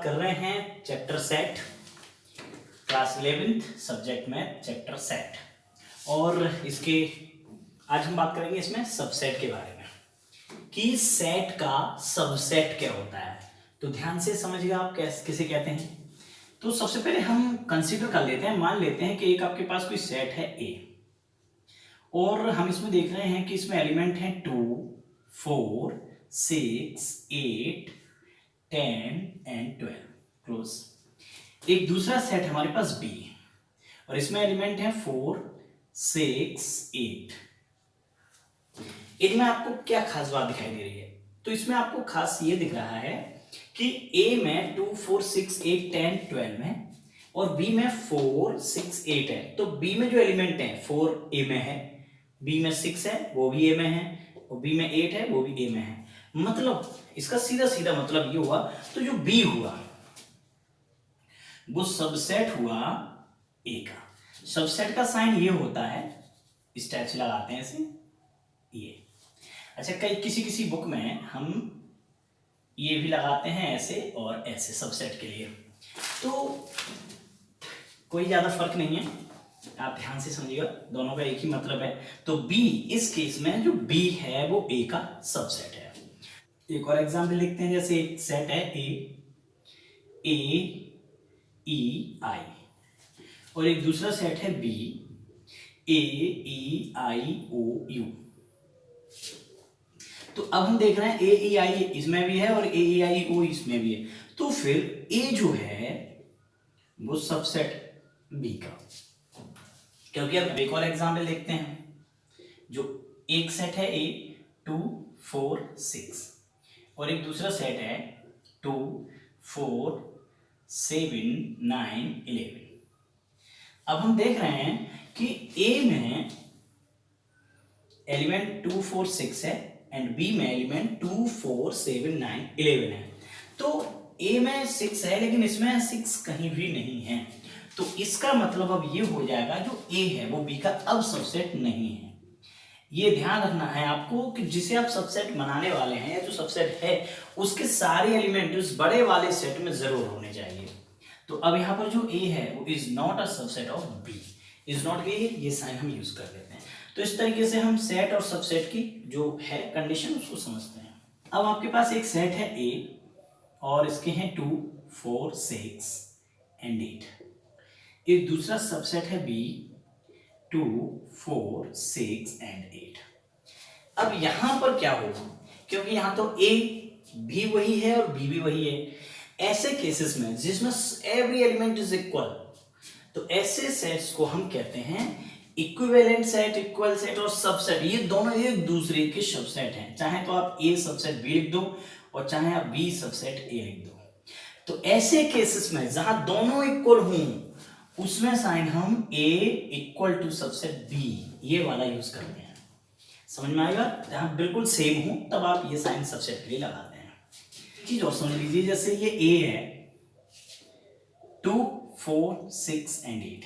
कर रहे हैं chapter set, class 11th subject में चैप्टर सेट। और इसके आज हम बात करेंगे इसमें सबसेट के बारे में कि सेट का सबसेट क्या होता है। तो ध्यान से समझिएगा आप किसे कहते हैं। तो सबसे पहले हम कंसीडर कर लेते हैं, मान लेते हैं कि एक आपके पास कोई सेट है ए और हम इसमें देख रहे हैं कि इसमें एलिमेंट हैं 2, 4, 6, 8, 10 एंड 12 क्लोज। एक दूसरा सेट हमारे पास बी और इसमें एलिमेंट है 4, 6, 8। इनमें आपको क्या खास बात दिखाई दे रही है? तो इसमें आपको खास ये दिख रहा है कि ए में 2, 4, 6, 8, 10, 12 है और बी में 4, 6, 8 है। तो बी में जो एलिमेंट है 4 ए में है, बी में 6 है वो भी ए में है और बी में 8 है वो भी ए में है। मतलब इसका सीधा सीधा मतलब ये हुआ, तो जो बी हुआ वो सबसेट हुआ ए का। सबसेट का साइन ये होता है, इस टाइप से लगाते हैं इसे ये। अच्छा, कई किसी बुक में हम ये भी लगाते हैं ऐसे और ऐसे सबसेट के लिए, तो कोई ज्यादा फर्क नहीं है, आप ध्यान से समझिएगा, दोनों का एक ही मतलब है। तो B इस केस में जो B है वो A का सबसेट है। एक और एग्जांपल लिखते हैं, जैसे एक सेट है A E I और एक दूसरा सेट है B A E I O U। तो अब हम देख रहे हैं A E I इसमें भी है और A E I O इसमें भी है, तो फिर A जो है वो सबसेट B का। क्योंकि अब एक और एग्जाम्पल देखते हैं, जो एक सेट है A 2, 4, 6 और एक दूसरा सेट है 2, 4, 7, 9, 11। अब हम देख रहे हैं कि A में एलिमेंट 2, 4, 6 है एंड B में एलिमेंट 2, 4, 7, 9, 11 है। तो A में 6 है लेकिन इसमें 6 कहीं भी नहीं है, तो इसका मतलब अब ये हो जाएगा जो A है वो B का अब सबसेट नहीं है। ये ध्यान रखना है आपको कि जिसे आप सबसेट बनाने वाले हैं या जो सबसेट है उसके सारे एलिमेंट उस बड़े वाले सेट में जरूर होने चाहिए। तो अब यहाँ पर जो A है वो is not a subset of B, is not ये साइन हम यूज कर लेते हैं। तो इस तरीके से हम सेट और सबसेट की जो है कंडीशन उसको समझते हैं। अब आपके पास एक सेट है A और इसके हैं 2, 4, 6 एंड 8। एक दूसरा सबसेट है B 2, 4, 6 एंड 8। अब यहां पर क्या होगा, क्योंकि यहां तो A भी वही है और B भी वही है, ऐसे केसेस में जिसमें एवरी एलिमेंट इज इक्वल, तो ऐसे सेट्स को हम कहते हैं इक्विवेलेंट सेट, इक्वल सेट और सबसेट। ये दोनों एक दूसरे के सबसेट हैं, चाहे तो आप A सबसेट B लिख दो और चाहे आप B सबसेट A लिख दो। तो ऐसे केसेस में जहां दोनों इक्वल हों उसमें साइन हम A equal to subset B ये वाला यूज करते हैं। समझ में आएगा? जहां बिल्कुल सेम हो तब आप ये साइन सबसेट के लिए लगाते हैं। चीज और समझ लीजिए, जैसे ये A है 2, 4, 6 एंड 8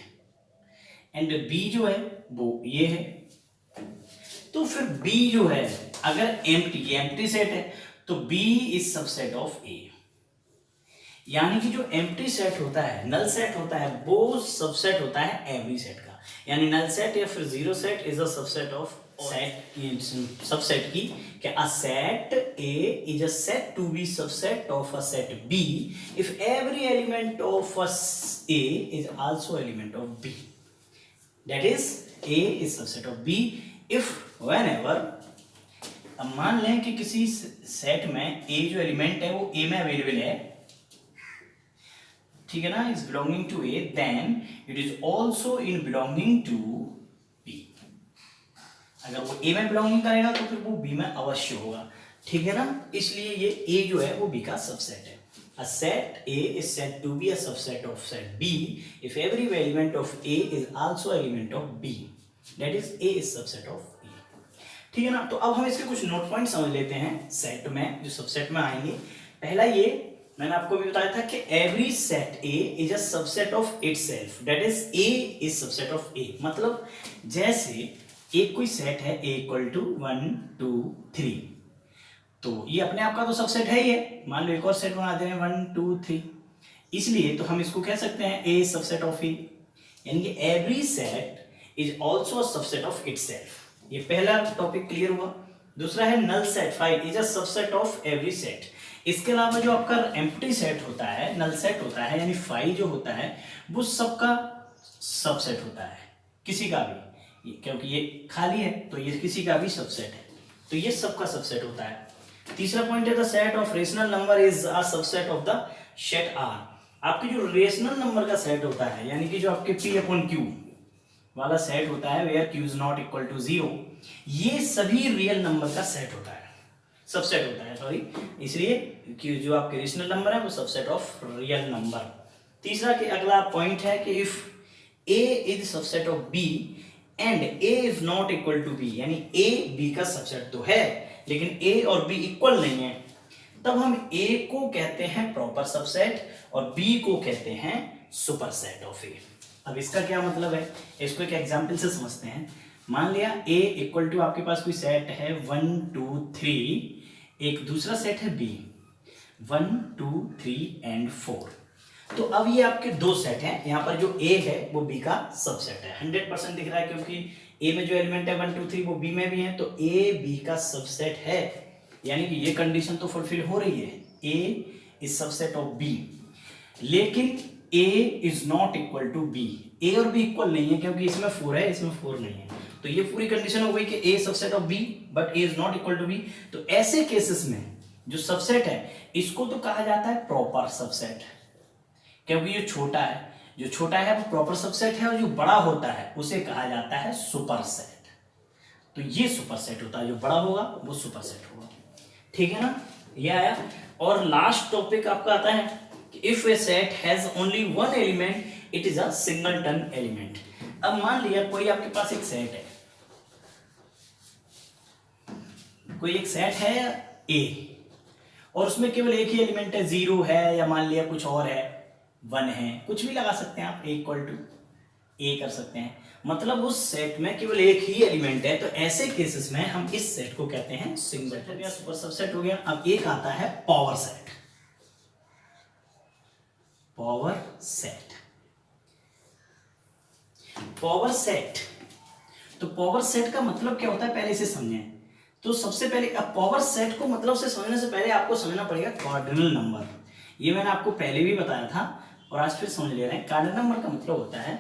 एंड B जो है वो ये है। तो फिर B जो है अगर एम्प्टी सेट है तो B is subset of A, यानी कि जो एम्प्टी सेट होता है, नल सेट होता है, वो सबसेट होता है एवरी सेट का। यानी नल सेट या फिर zero set is a subset of set, subset की क्या a set A is a set to be subset of a set B if every element of A is also element of B, that is A is subset of B if whenever. अब मान लें कि किसी set में A जो element है वो A में अवेलेबल है, ठीक है ना, is belonging to A, then it is also in belonging to B। अगर वो A में बिलोंगिंग करेगा तो फिर वो B में अवश्य होगा, ठीक है ना। इसलिए ये A जो है वो B का सबसेट है। A set A is said to be a subset of set B if every element of A is also element of B, that is A is subset of A, ठीक है ना। तो अब हम इसके कुछ नोट पॉइंट समझ लेते हैं सेट में, जो सबसेट में आएंगे। पहला ये मैंने आपको भी बताया था कि every set A is a subset of itself, that is A is subset of A। मतलब जैसे एक कोई सेट है A इक्वल टू 1, 2, 3, तो ये अपने आप का तो सबसेट है ही है। मान लो एक और सेट बना दे रहे हैं 1, 2, 3, इसलिए तो हम इसको कह सकते हैं ए सबसेट ऑफ ए, यानी कि every set is also subset of itself. ये पहला टॉपिक क्लियर हुआ। दूसरा है null set phi is a subset of every set. इसके अलावा जो आपका एम्प्टी सेट होता है, नल सेट होता है, यानी फाइव जो होता है वो सबका सबसेट होता है, किसी का भी, क्योंकि ये खाली है तो ये किसी का भी सबसेट है, तो ये सबका सबसेट होता है। तीसरा पॉइंट है the set of rational number is a subset of the set R. आपके जो रेशनल नंबर का सेट होता है, यानी कि जो आपके पी अपॉन क्यू वाला सेट होता है where Q is not equal to 0, ये सभी रियल नंबर का सेट होता है, सबसेट होता है, सॉरी, इसलिए कि जो आपके रेशनल नंबर है वो सबसेट ऑफ रियल नंबर। तीसरा के अगला पॉइंट है कि if a is subset of b and a is not equal to b, यानी a b का सबसेट तो है लेकिन a और b इक्वल नहीं है, तब हम a को कहते हैं प्रॉपर सबसेट और b को कहते हैं सुपरसेट ऑफ a। अब इसका क्या मतलब है, इसको एक एग्जांपल से समझते हैं। मान लिया a इक्वल टू आपके पास कोई सेट है 1 2 3, एक दूसरा सेट है b 1 2 3 एंड 4। तो अब ये आपके दो सेट हैं, यहाँ पर जो a है वो b का सबसेट है, 100% दिख रहा है क्योंकि a में जो एलिमेंट है 1 2 3 वो b में भी है, तो a b का सबसेट है, यानी कि ये कंडीशन तो फुलफिल हो रही है, a is subset of b। लेकिन a is not equal to b, a और b इक्वल नहीं है क्योंकि इसमें 4 है इसमें 4 नहीं है, तो ये पूरी कंडीशन हो गई कि a subset of b but a is not equal to b। तो ऐसे केसेस में जो सबसेट है इसको तो कहा जाता है प्रॉपर सबसेट, क्योंकि ये छोटा है, जो छोटा है वो प्रॉपर सबसेट है, और जो बड़ा होता है उसे कहा जाता है सुपरसेट। तो ये सुपरसेट होता है, जो बड़ा होगा वो सुपरसेट होगा, ठीक है ना, ये आया। और लास्ट टॉपिक आपका आता है कि if A set has only one element it is a singleton element. अब मान लिया कोई आपके पास एक सेट है, कोई एक सेट है A और उसमें केवल एक ही एलिमेंट है, 0 है या मान लिया कुछ और है 1 है, कुछ भी लगा सकते हैं आप, इक्वल टू A कर सकते हैं, मतलब उस सेट में केवल एक ही एलिमेंट है, तो ऐसे केसेस में हम इस सेट को कहते हैं सिंगलटन या सुपर सबसेट हो गया। अब एक आता है power set, power set, power set, तो पावर सेट का मतलब क्या होता है पहले इसे समझें। तो सबसे पहले अब पावर सेट को मतलब से समझने से पहले आपको समझना पड़ेगा कार्डिनल नंबर। ये मैंने आपको पहले भी बताया था और आज फिर समझ ले रहे हैं। कार्डिनल नंबर का मतलब होता है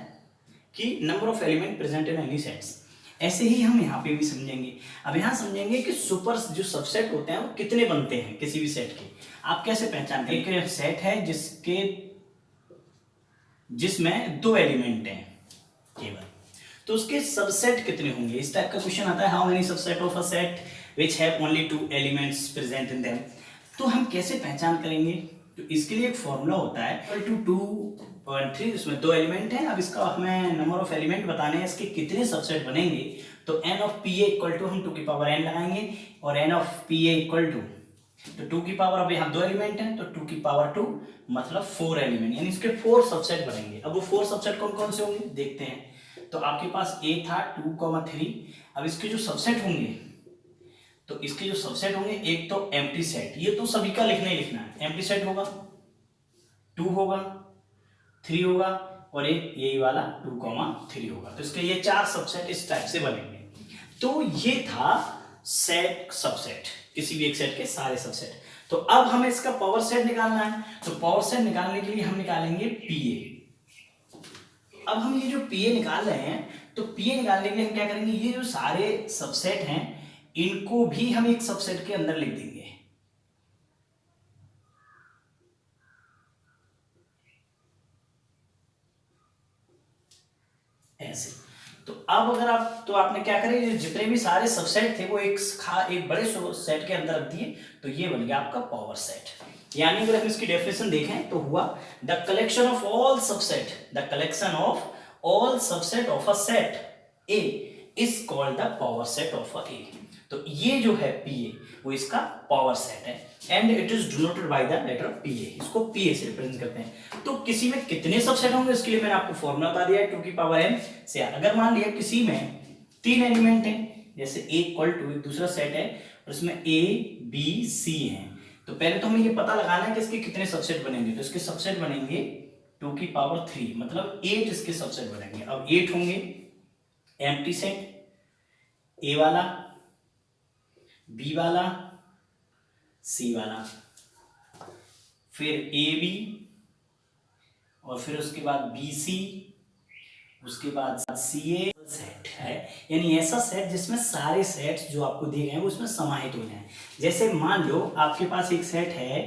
कि number of element present in any sets. ऐसे ही हम यहाँ पे भी समझेंगे। अब यहाँ समझेंगे कि सुपर जो सबसेट होते हैं वो कितने बनते हैं किसी भी सेट के, आप कैसे पहचान करें। एक सेट है जिसमें 2 एलिमेंट हैं केवल, तो उसके सबसेट कितने होंगे, इस टाइप का क्वेश्चन आता है। How many subset of a set which have only 2 elements present in them. तो हम कैसे पहचान करेंगे, तो इसके लिए एक फॉर्मूला होता है इक्वल टू 2.3, इसमें 2 एलिमेंट हैं। अब इसका हमें नंबर ऑफ एलिमेंट बताने हैं, इसके कितने सबसेट बनेंगे, तो n of pa equal to हम 2 की पावर n लगाएंगे और n of pa equal to, तो 2 की पावर, अब यहाँ 2 एलिमेंट हैं तो 2 की पावर 2 मतलब 4 एलिमेंट, यानी इसके 4 सबसेट बनेंगे। अब वो 4 सबसेट कौन कौन से होंगे देखते हैं। तो आपके पास a था 2,3, अब इसके जो सबसेट होंगे, तो इसके जो सबसेट होंगे, एक तो एम्प्टी सेट, ये तो सभी का लिखना ही लिखना है, एम्प्टी सेट होगा, 2 होगा, 3 होगा और एक यही वाला 2,3 होगा। तो इसके ये 4 सबसेट इस टाइप से बनेंगे। तो ये था सेट सबसेट, किसी भी एक सेट के सारे सबसेट। तो अब हमें इसका पावर सेट निकालना है, तो पावर सेट निकालने के लिए हम निकालेंगे पीए। अब हम ये जो पीए निकाल रहे हैं, तो पीए निकालने के लिए हम क्या करेंगे, ये जो सारे सबसेट हैं इनको भी हम एक सबसेट के अंदर लिख देंगे ऐसे। तो अब अगर आप, तो आपने क्या करें, जितने भी सारे सबसेट थे वो एक बड़े सेट के अंदर रख दिए, तो ये बन गया आपका पावर सेट। यानी अगर हम इसकी डेफिनेशन देखें तो हुआ the collection of all subset, the collection of all subset of a set A is called the power set of a A. तो ये जो है पीए वो इसका पावर सेट है and it is denoted by the letter PA, इसको PA से represent करते हैं। तो किसी में कितने सबसेट होंगे इसके लिए मैंने आपको फॉर्मूला बता दिया है, 2 की पावर n से। अगर मान लिया किसी में 3 एलिमेंट हैं, जैसे a इक्वल टू एक दूसरा सेट है और इसमें a b c है, तो तो पहले तो हमें ये पता लगाना है कि इसके कितने सबसेट बनेंगे। तो इसके सबसेट बनेंगे 2 की पावर 3, मतलब 8 इसके सबसेट बनेंगे। अब 8 होंगे एम्प्टी सेट, ए वाला, बी वाला, सी वाला, फिर ए बी, और फिर उसके बाद बी सी, उसके बाद सी ए सेट है। यानी ऐसा सेट जिसमें सारे सेट्स जो आपको दिए गए हैं वो उसमें समाहित हो जाएं। जैसे मान लो आपके पास एक सेट है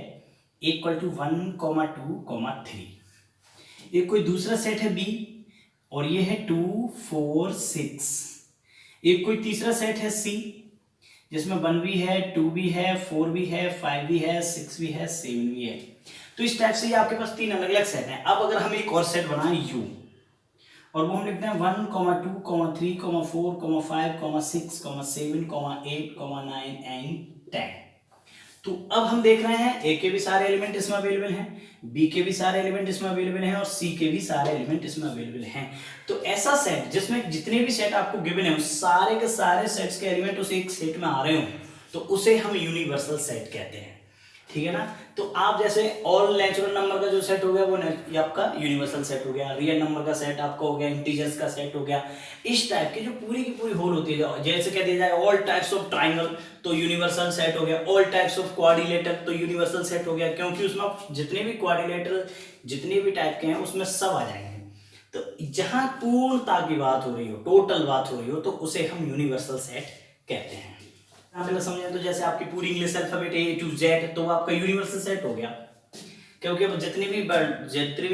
इक्वल टू 1, 2, 3, एक कोई दूसरा सेट है बी और ये है 2, 4, 6, एक कोई तीसरा सेट है सी जिसमें 1 भी है, 2 भी है, 4 भी है, 5 भी है, 6 भी है, 7 भी है। तो इस टाइप से ये आपके पास 3 अलग अलग सेट हैं। अब अगर हम एक और सेट बनाएं यू, और वो हम लिखते हैं 1, 2, 3, 4, 5, 6, 7, 8, 9 एंड 10। तो अब हम देख रहे हैं ए के भी सारे एलिमेंट इसमें अवेलेबल हैं, बी के भी सारे एलिमेंट इसमें अवेलेबल हैं और सी के भी सारे एलिमेंट इसमें अवेलेबल हैं। तो ऐसा सेट जिसमें जितने भी सेट आपको गिवन है उस सारे के सारे सेट्स के एलिमेंट उस एक सेट में आ रहे हो तो उसे हम यूनिवर्सल सेट कहते हैं। ठीक है ना। तो आप जैसे ऑल नेचुरल नंबर का जो सेट हो गया वो ये आपका यूनिवर्सल सेट हो गया, रियल नंबर का सेट आपका हो गया, इंटीजर्स का सेट हो गया। इस टाइप के जो पूरी की पूरी होल होती है, जैसे कह दिया जाए ऑल टाइप्स ऑफ ट्राइंगल तो यूनिवर्सल सेट हो गया, ऑल टाइप्स ऑफ क्वाड्रिलेटरल तो यूनिवर्सल सेट हो गया, क्योंकि उसमें जितने भी क्वाड्रिलेटरल जितने भी टाइप के हैं उसमें सब आ जाएंगे। तो जहां पूर्णता की बात हो रही हो, टोटल बात हो रही हो, तो उसे हम यूनिवर्सल सेट कहते हैं। यहाँ पे समझे तो जैसे आपकी पूरी English alphabet A to Z तो वो आपका यूनिवर्सल सेट हो गया, क्योंकि अब जितने भी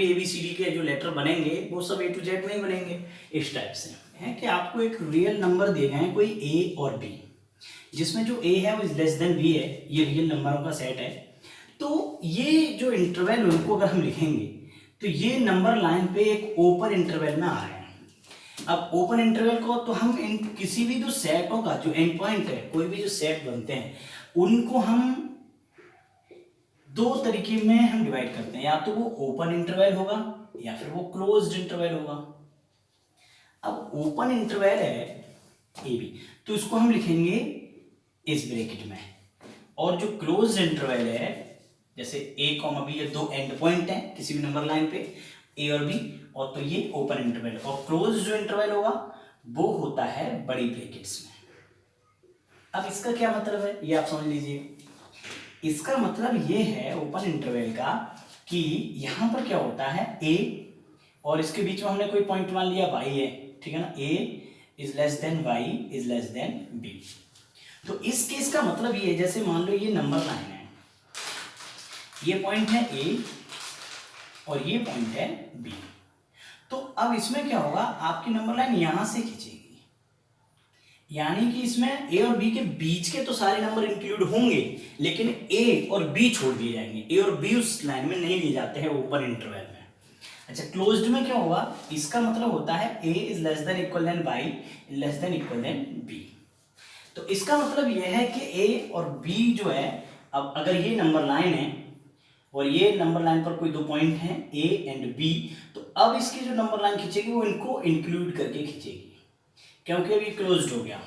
ABCD के जो लेटर बनेंगे वो सब A to Z में ही बनेंगे। इस टाइप से है कि आपको एक रियल नंबर दिए गए हैं कोई A और B, जिसमें जो A है वो लेस देन B है, ये रियल नंबरों का सेट है। तो ये जो इंटरवल उनको अगर हम लिखेंगे तो ये नंबर लाइन पे एक ओपन इंटरवल में आ रहे हैं। अब ओपन इंटरवल को तो हम इन किसी भी जो सेटों का जो एंड पॉइंट है, कोई भी जो सेट बनते हैं उनको हम 2 तरीके में हम डिवाइड करते हैं, या तो वो ओपन इंटरवल होगा या फिर वो क्लोज्ड इंटरवल होगा। अब ओपन इंटरवल है ए बी तो इसको हम लिखेंगे इस ब्रैकेट में, और जो क्लोज्ड इंटरवल है जैसे ए कॉमा बी, ये 2 एंड पॉइंट है किसी भी नंबर लाइन पे ए और बी, और तो ये ओपन इंटरवल। और क्लोज जो इंटरवल होगा वो होता है बड़ी ब्रैकेट्स में। अब इसका क्या मतलब है ये आप समझ लीजिए। इसका मतलब ये है ओपन इंटरवल का कि यहां पर क्या होता है ए और इसके बीच में हमने कोई पॉइंट मान लिया y है, ठीक है ना, a is less then y is less then b। तो इस केस का मतलब ये है, जैसे मान लो ये नंबर लाइन है, ये पॉइंट है a और ये पॉइंट है b। तो अब इसमें क्या होगा, आपकी नंबर लाइन यहां से खींचेगी, यानी कि इसमें a और b के बीच के तो सारे नंबर इंक्लूड होंगे, लेकिन a और b छोड़ दिए जाएंगे। a और b उस लाइन में नहीं लिए जाते हैं ओपन इंटरवल में। अच्छा, क्लोज्ड में क्या होगा, इसका मतलब होता है a is less than equal than y less than equal than b। तो इसका मतलब यह है कि a और b जो है, अब अगर ये नंबर लाइन है और ये नंबर लाइन पर कोई 2 पॉइंट हैं a एंड b, तो अब इसकी जो नंबर लाइन खींचेगी वो इनको इंक्लूड करके खींचेगी, क्योंकि अब ये क्लोज्ड हो गया।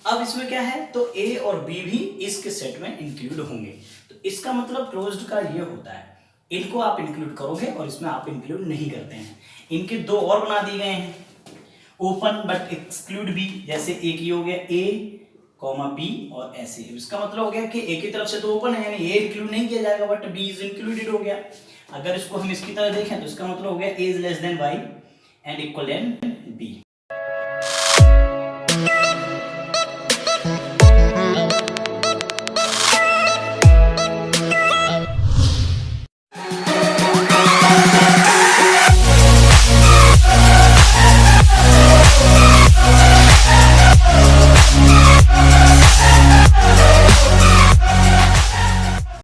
अब इसमें क्या है, तो a और b भी इसके सेट में इंक्लूड होंगे। तो इसका मतलब क्लोज्ड का ये होता है, इनको आप इंक्लूड करोगे और इसमें आप इंक्लूड नहीं करते हैं। इनके 2 और बना दिए गए हैं, ओपन बट एक्सक्लूड बी, जैसे एक ही हो गया a कॉमा बी और ऐसे। इसका मतलब हो गया कि ए की तरफ से तो ओपन है, यानी ए इंक्लूड नहीं किया जाएगा, बट बी इज इंक्लूडेड हो गया। अगर इसको हम इसकी तरह देखें तो इसका मतलब हो गया A is less than Y and equal than B.